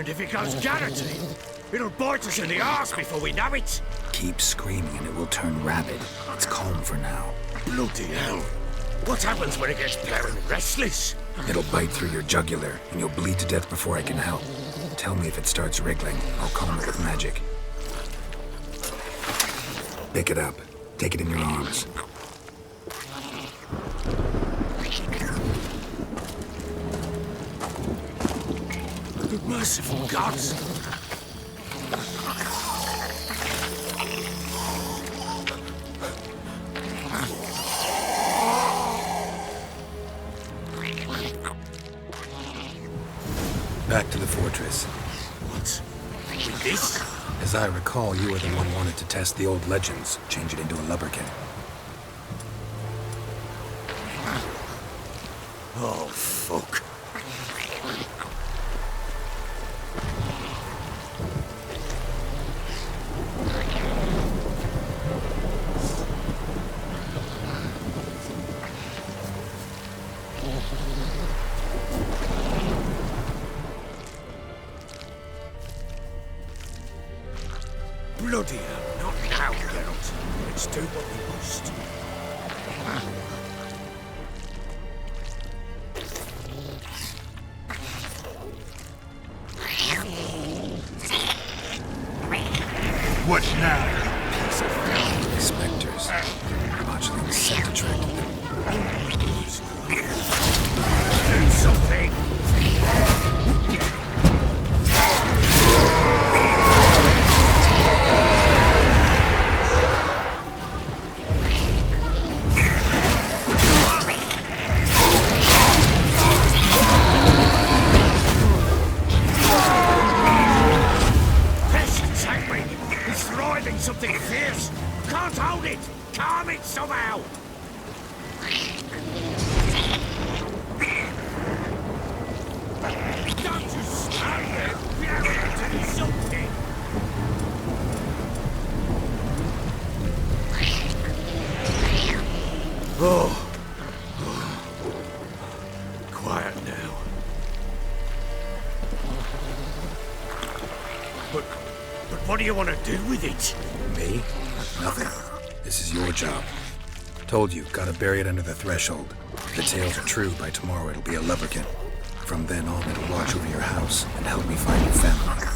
And if it goes guaranteed, it'll bite us in the arse before we know it. Keep screaming and it will turn rabid. It's calm for now. Bloody hell. What happens when it gets blaring restless? It'll bite through your jugular, and you'll bleed to death before I can help. Tell me if it starts wriggling. I'll calm it with magic. Pick it up. Take it in your arms. The merciful gods! Back to the fortress. What? With this? As I recall, you were the one wanted to test the old legends, change it into a lubberkin. Oh, fuck. Bloody hell, not now, Geralt. Let's do what we must. What now? Piece of filthy specters. Moduling scent attracted them. Do something! Something fierce! Can't hold it! Calm it somehow! Don't you stand there! We have to do something! Oh. Quiet now. But what do you want to do with it? Me? Nothing. This is your job. Told you, gotta bury it under the threshold. If the tales are true, by tomorrow it'll be a lubberkin. From then on, it'll watch over your house and help me find your family.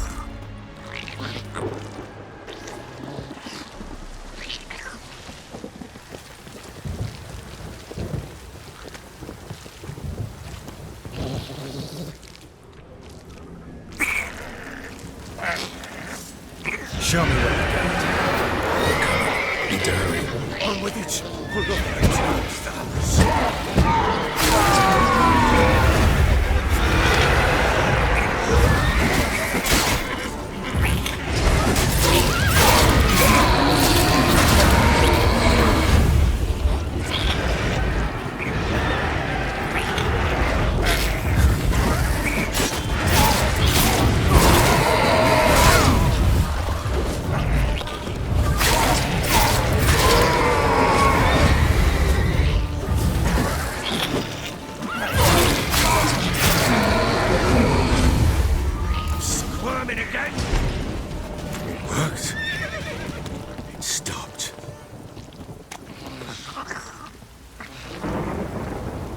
Show me what you got. They're coming. Need to hurry. On with it. Pull up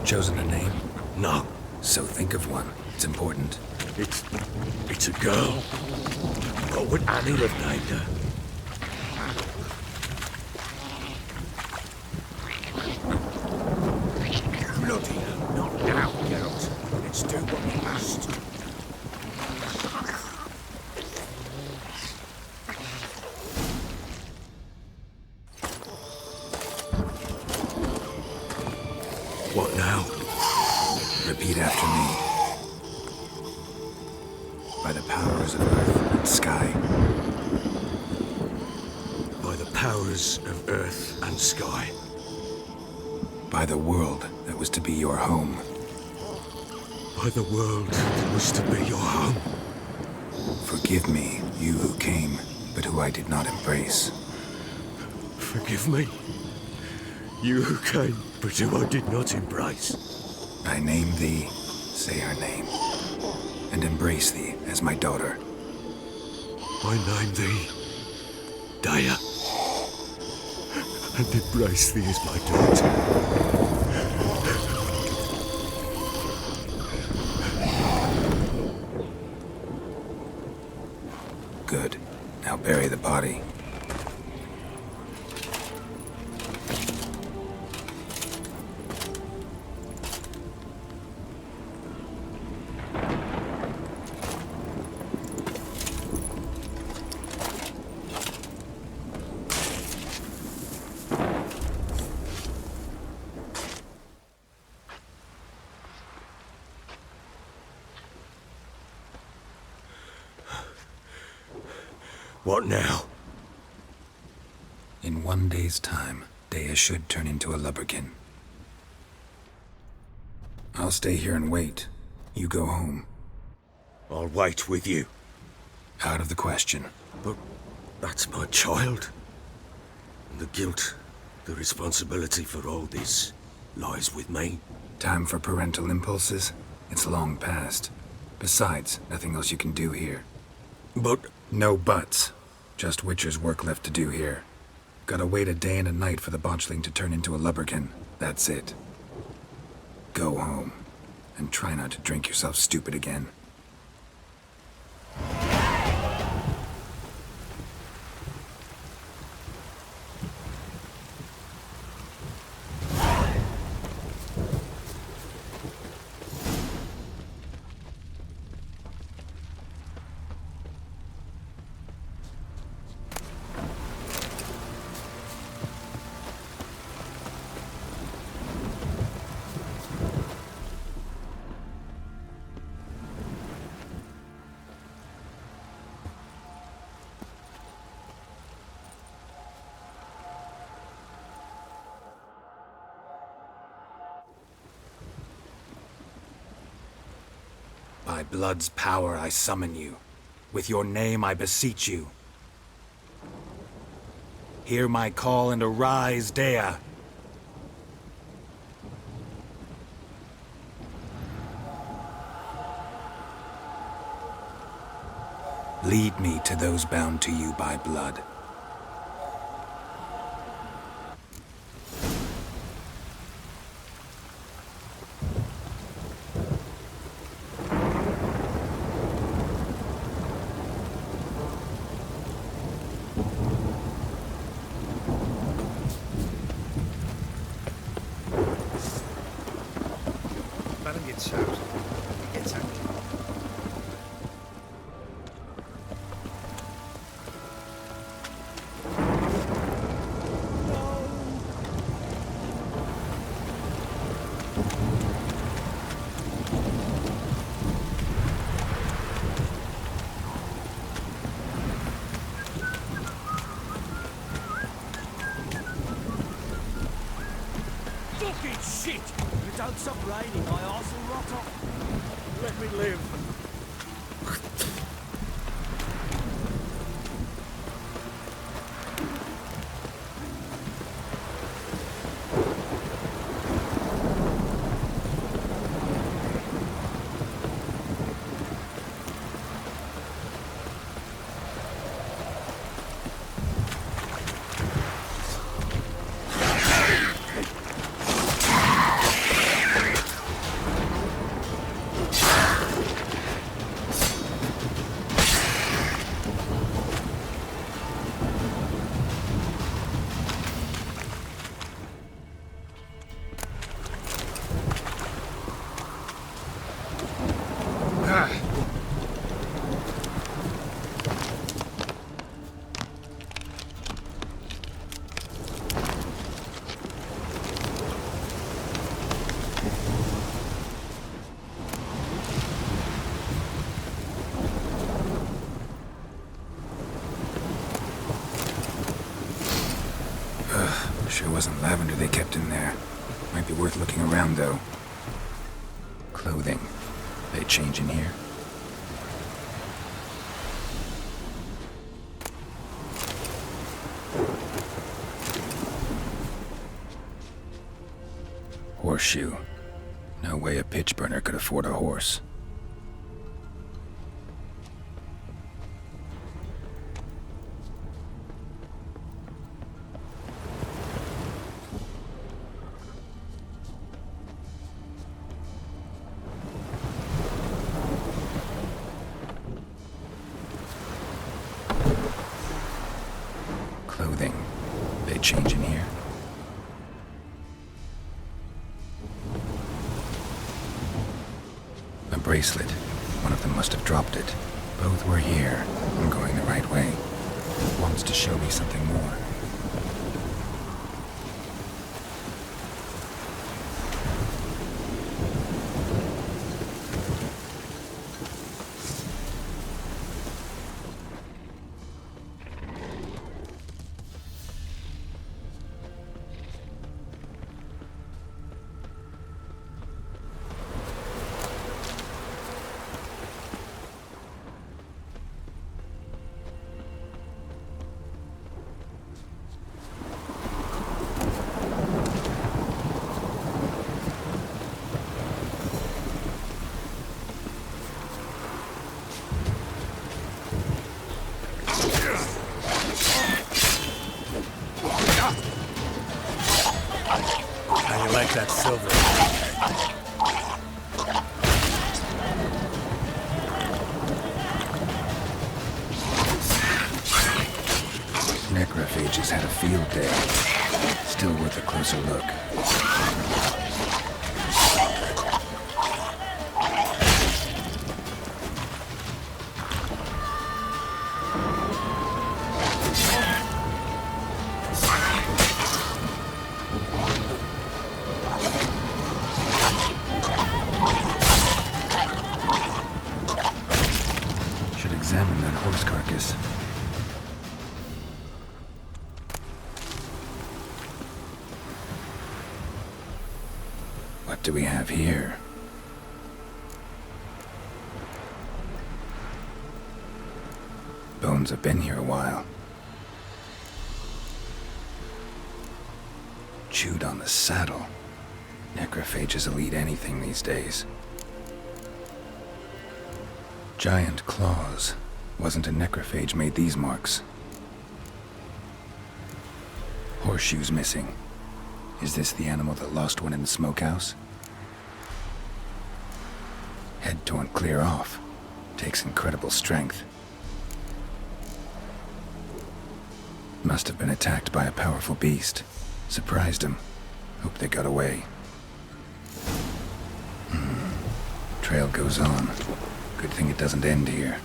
Chosen a name? No. So think of one. It's important. It's a girl. What would Annie have named her? Bloody hell, not now, Geralt. Let's do what we must. What now? Repeat after me. By the powers of earth and sky. By the powers of earth and sky. By the world that was to be your home. By the world that was to be your home. Forgive me, you who came, but who I did not embrace. Forgive me. You who came, but who I did not embrace. I name thee, say her name, and embrace thee as my daughter. I name thee Daya, and embrace thee as my daughter. Good. Now bury the body. What now? In 1 day's time, Dea should turn into a lubberkin. I'll stay here and wait. You go home. I'll wait with you. Out of the question. But that's my child. And the guilt, the responsibility for all this lies with me. Time for parental impulses? It's long past. Besides, nothing else you can do here. But No buts. Just Witcher's work left to do here. Gotta wait a day and a night for the botchling to turn into a lubberkin. That's it. Go home. And try not to drink yourself stupid again. By blood's power I summon you. With your name I beseech you. Hear my call and arise, Dea. Lead me to those bound to you by blood. Let him get shot. It's angry. fucking shit! If it don't stop raining, my arse will rot off. Let me live. Sure wasn't lavender they kept in there. Might be worth looking around, though. Clothing. They change in here? Horseshoe. No way a pitch burner could afford a horse. change in here? A bracelet. One of them must have dropped it. Both were here. I'm going the right way. It wants to show me something more. How you like that silver? Necrophages had a field day. Still worth a closer look. Should examine that horse carcass. What do we have here? Bones have been here a while. Chewed on the saddle. Necrophages will eat anything these days. Giant claws. Wasn't a necrophage made these marks. Horseshoes missing. Is this the animal that lost one in the smokehouse? Head torn clear off. Takes incredible strength. Must have been attacked by a powerful beast. Surprised him. Hope they got away. Trail goes on. Good thing it doesn't end here.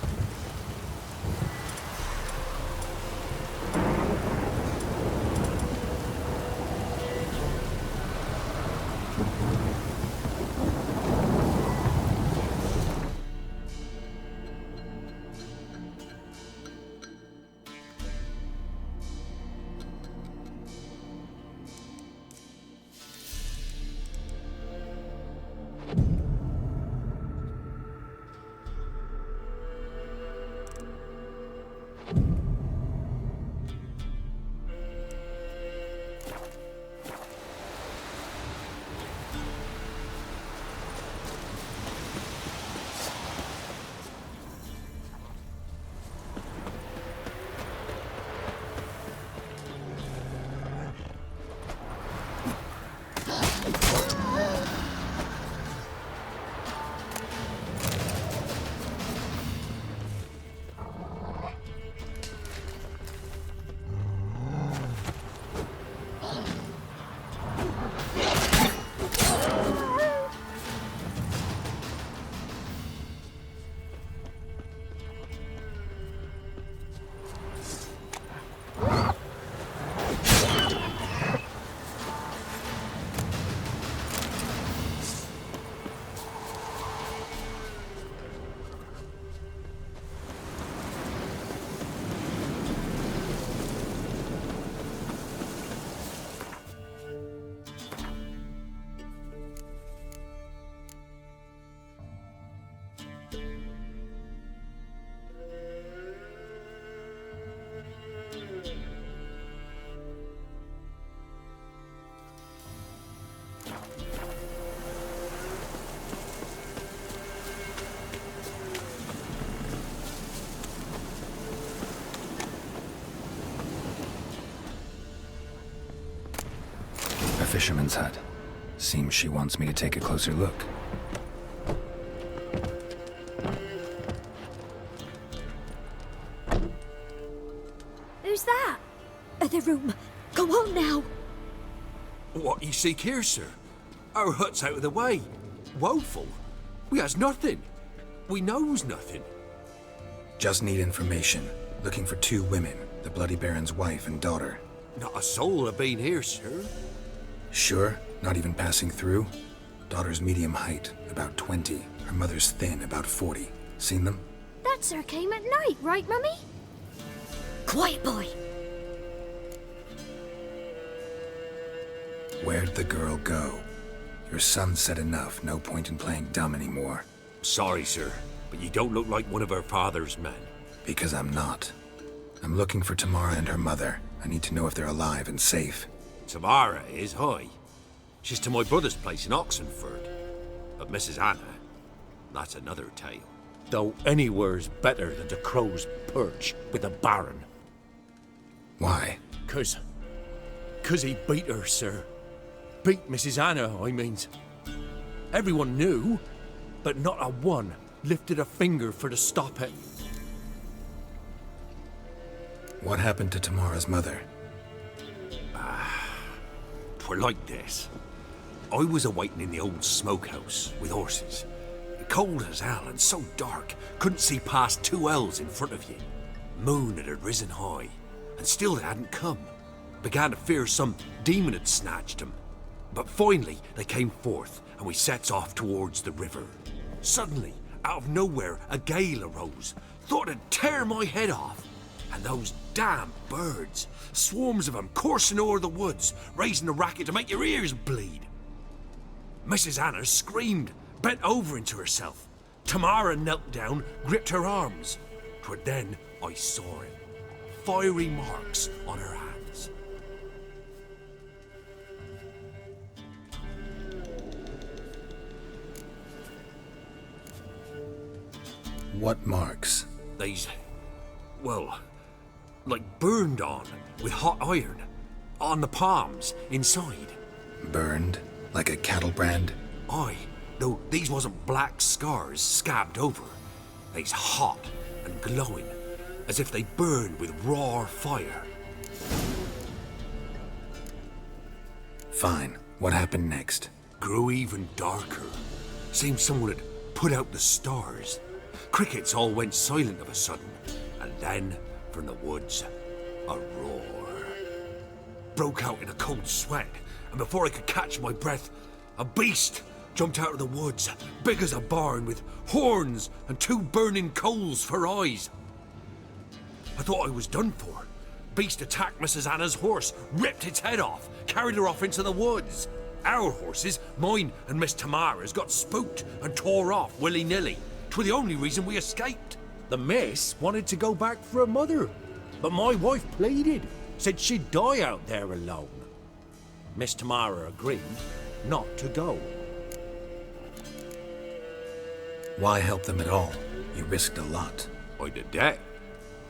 Fisherman's hut. Seems she wants me to take a closer look. Who's that? The room. Go on now. What you seek here, sir? Our hut's out of the way. Woeful. We has nothing. We knows nothing. Just need information. Looking for 2 women, the Bloody Baron's wife and daughter. Not a soul have been here, sir. Sure? Not even passing through? Daughter's medium height, about 20. Her mother's thin, about 40. Seen them? That sir came at night, right, Mummy? Quiet, boy. Where'd the girl go? Your son said enough, no point in playing dumb anymore. Sorry, sir, but you don't look like one of our father's men. Because I'm not. I'm looking for Tamara and her mother. I need to know if they're alive and safe. Tamara is, hi. She's to my brother's place in Oxenford. But Mrs. Anna, that's another tale. Though anywhere's better than the Crow's Perch with the Baron. Why? 'Cause he beat her, sir. Beat Mrs. Anna, I means. Everyone knew, but not a one lifted a finger for to stop it. What happened to Tamara's mother? 'Twere like this. I was awaiting in the old smokehouse with horses. Cold as hell and so dark, couldn't see past 2 ells in front of you. Moon had risen high, and still they hadn't come. Began to fear some demon had snatched them. But finally they came forth, and we sets off towards the river. Suddenly, out of nowhere, a gale arose. Thought it'd tear my head off. And those damn birds, swarms of them coursing o'er the woods, raising a racket to make your ears bleed. Mrs. Anna screamed, bent over into herself. Tamara knelt down, gripped her arms. 'Twere then I saw it. Fiery marks on her hands. What marks? They's, well, like burned on with hot iron. On the palms, inside. Burned? Like a cattle brand? Aye, though these wasn't black scars scabbed over. They's hot and glowing, as if they burned with raw fire. Fine. What happened next? Grew even darker. Seemed someone had put out the stars. Crickets all went silent of a sudden, and then, from the woods, a roar. Broke out in a cold sweat, and before I could catch my breath, a beast jumped out of the woods, big as a barn, with horns and 2 burning coals for eyes. I thought I was done for. Beast attacked Mrs. Anna's horse, ripped its head off, carried her off into the woods. Our horses, mine and Miss Tamara's, got spooked and tore off willy-nilly. 'Twere the only reason we escaped. The miss wanted to go back for her mother, but my wife pleaded, said she'd die out there alone. Miss Tamara agreed not to go. Why help them at all? You risked a lot. I'd a debt.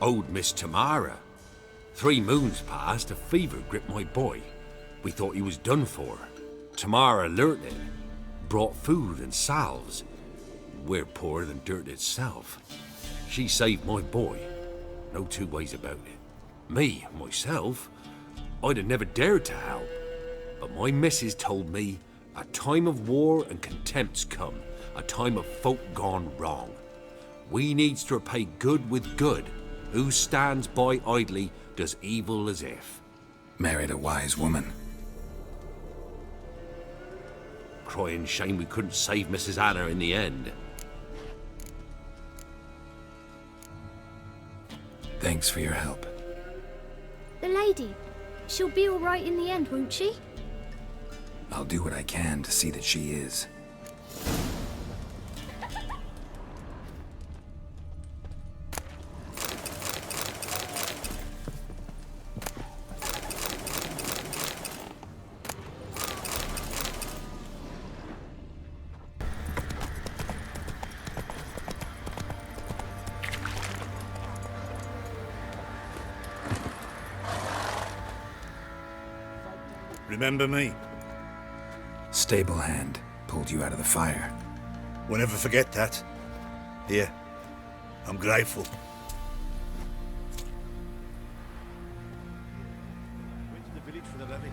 Owed Miss Tamara. 3 moons passed, a fever gripped my boy. We thought he was done for. Tamara learnt it. Brought food and salves. We're poorer than dirt itself. She saved my boy. No 2 ways about it. Me, myself, I'd have never dared to help. But my missus told me a time of war and contempt's come. A time of folk gone wrong. We needs to repay good with good. Who stands by idly does evil as if. Married a wise woman. Crying shame we couldn't save Mrs. Anna in the end. Thanks for your help. The lady, she'll be all right in the end, won't she? I'll do what I can to see that she is. Remember me? Stable hand pulled you out of the fire. We'll never forget that. Here, I'm grateful. Went to the village the levy.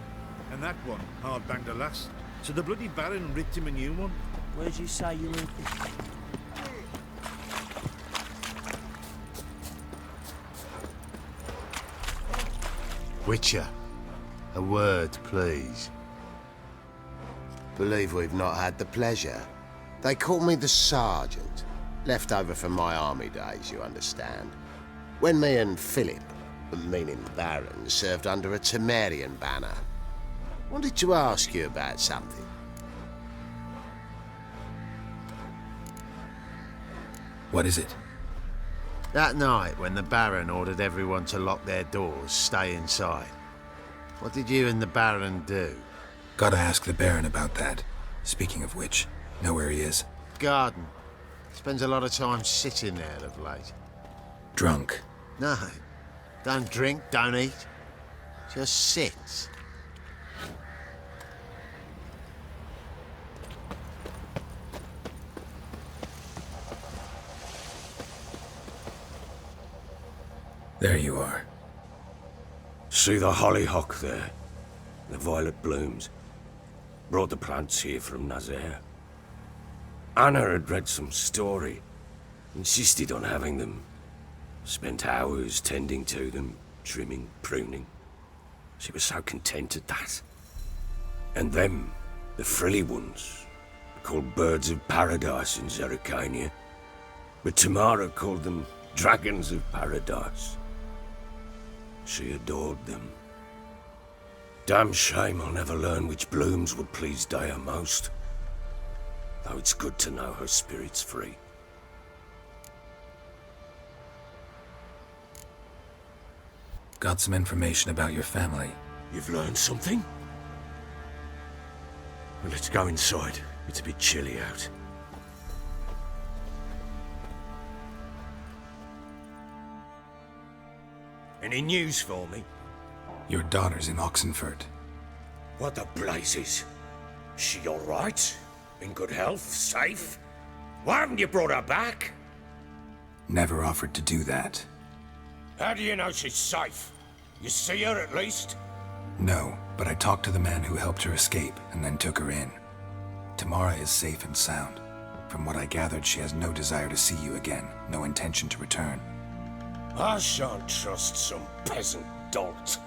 And that one hard banged a lass. So the bloody Baron ripped him a new one. Where'd you say you were? Witcher, a word, please. Believe we've not had the pleasure. They call me the Sergeant. Left over from my army days, you understand. When me and Philip, meaning the Baron, served under a Temerian banner. Wanted to ask you about something. What is it? That night, when the Baron ordered everyone to lock their doors, stay inside, what did you and the Baron do? Gotta ask the Baron about that. Speaking of which, know where he is? Garden. Spends a lot of time sitting there of late. Drunk. No. Don't drink, don't eat. Just sits. There you are. See the hollyhock there? The violet blooms. Brought the plants here from Nazaire. Anna had read some story. Insisted on having them. Spent hours tending to them, trimming, pruning. She was so content at that. And them, the frilly ones, called birds of paradise in Zerrikania. But Tamara called them dragons of paradise. She adored them. Damn shame I'll never learn which blooms would please Daya most. Though it's good to know her spirit's free. Got some information about your family. You've learned something? Well, let's go inside. It's a bit chilly out. Any news for me? Your daughter's in Oxenfurt. What the blazes? She all right? In good health? Safe? Why haven't you brought her back? Never offered to do that. How do you know she's safe? You see her at least? No, but I talked to the man who helped her escape and then took her in. Tamara is safe and sound. From what I gathered, she has no desire to see you again, no intention to return. I shan't trust some peasant dolt.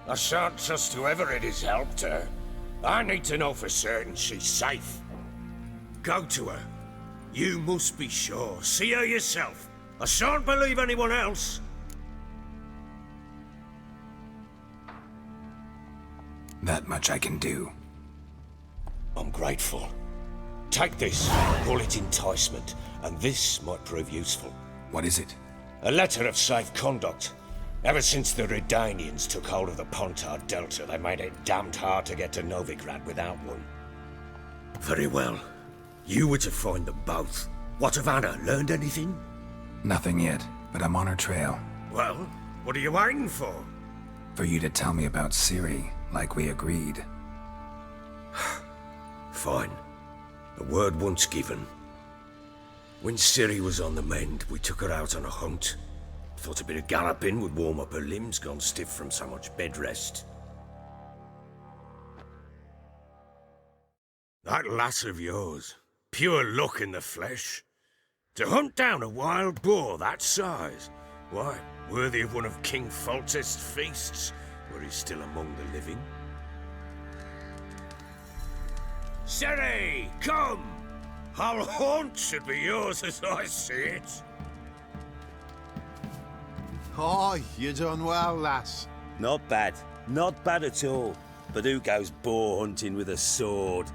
I shan't trust whoever it is helped her. I need to know for certain she's safe. Go to her. You must be sure. See her yourself. I shan't believe anyone else. That much I can do. I'm grateful. Take this, call it enticement, and this might prove useful. What is it? A letter of safe conduct. Ever since the Redanians took hold of the Pontard Delta, they made it damned hard to get to Novigrad without one. Very well. You were to find them both. What of Anna? Learned anything? Nothing yet, but I'm on her trail. Well, what are you waiting for? For you to tell me about Ciri, like we agreed. Fine. A word once given. When Ciri was on the mend, we took her out on a hunt. Thought a bit of galloping would warm up her limbs, gone stiff from so much bed rest. That lass of yours, pure luck in the flesh. To hunt down a wild boar that size, why, worthy of one of King Foltest's feasts, were he still among the living. Ciri, come! Our haunt should be yours as I see it. Oh, you done well, lass. Not bad. Not bad at all. But who goes boar hunting with a sword?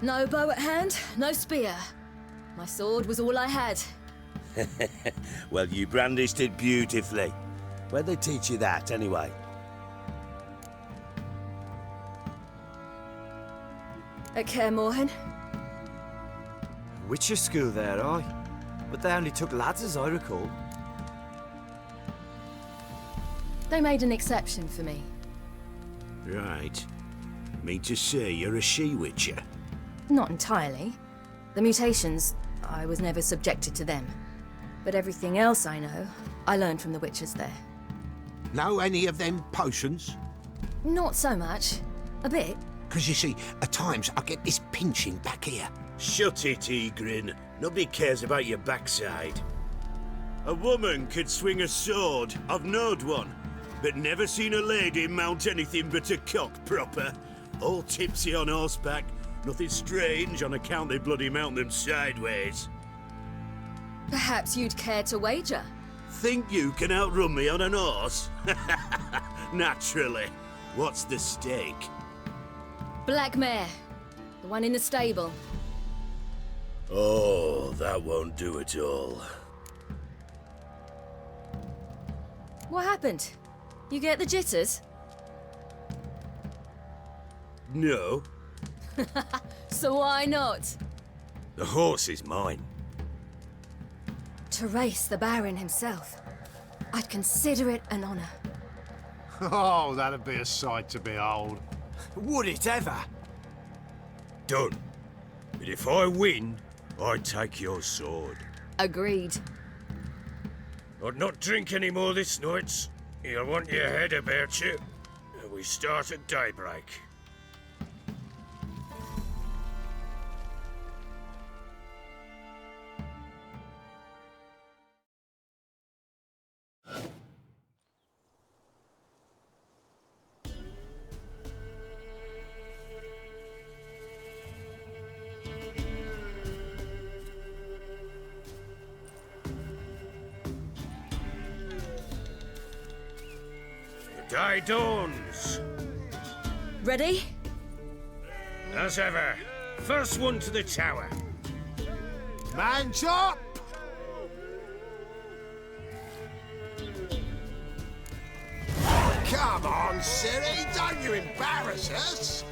No bow at hand, no spear. My sword was all I had. Well, you brandished it beautifully. Where'd they teach you that, anyway? At Kaer Morhen. Witcher school there, aye. But they only took lads, as I recall. They made an exception for me. Right. Mean to say you're a she-witcher? Not entirely. The mutations, I was never subjected to them. But everything else I know, I learned from the witches there. Know any of them potions? Not so much. A bit. Because you see, at times I get this pinching back here. Shut it, Egrin. Nobody cares about your backside. A woman could swing a sword. I've knowed one. But never seen a lady mount anything but a cock proper. All tipsy on horseback. Nothing strange on account they bloody mount them sideways. Perhaps you'd care to wager? Think you can outrun me on an horse? Naturally. What's the stake? Black mare. The one in the stable. Oh, that won't do it all. What happened? You get the jitters? No. So why not? The horse is mine. To race the Baron himself. I'd consider it an honor. Oh, that'd be a sight to behold. Would it ever? Done. But if I win, I take your sword. Agreed. I'd not drink any more this night. You'll want your head about you. We start at daybreak. The day dawns. Ready? As ever, first one to the tower. Man chop! Come on, silly, don't you embarrass us!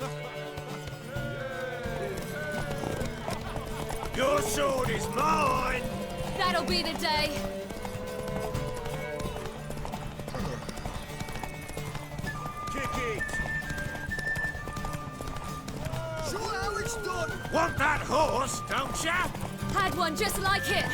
Your sword is mine! That'll be the day. Kick it! Sure how it's done! Want that horse, don't ya? Had one just like it.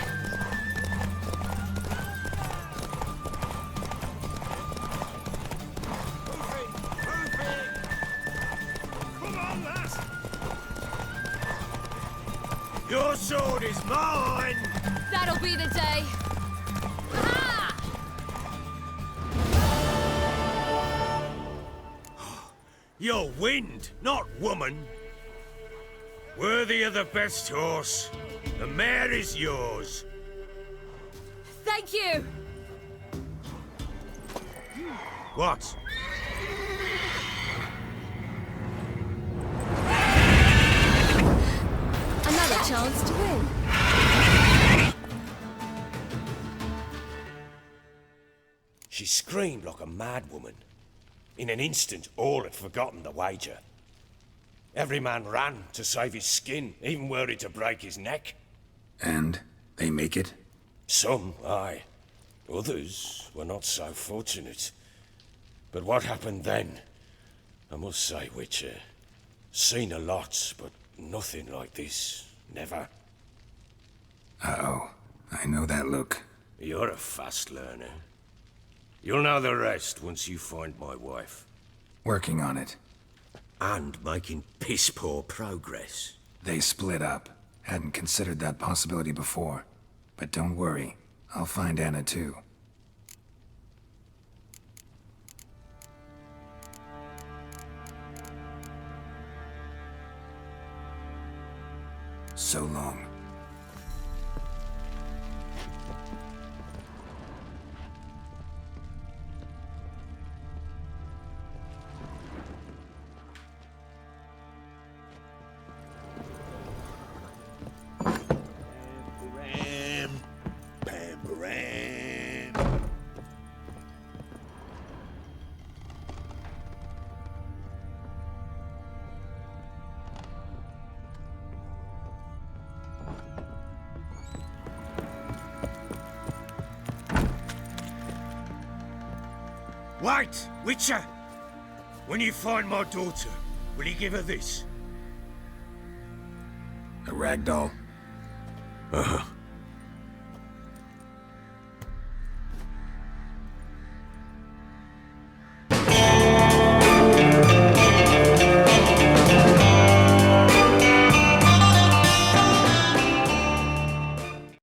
Come on, lass! Your sword is mine! That'll be the day. Ah! You're wind, not woman. Worthy of the best horse. The mare is yours. Thank you. What? Another chance to win. She screamed like a mad woman. In an instant, all had forgotten the wager. Every man ran to save his skin, even were it to break his neck. And they make it? Some, aye. Others were not so fortunate. But what happened then? I must say, Witcher, seen a lot, but nothing like this. Never. Uh-oh. I know that look. You're a fast learner. You'll know the rest once you find my wife. Working on it. And making piss-poor progress. They split up. Hadn't considered that possibility before. But don't worry. I'll find Anna too. So long. Wait, Witcher! When you find my daughter, will you give her this? A ragdoll? Uh-huh.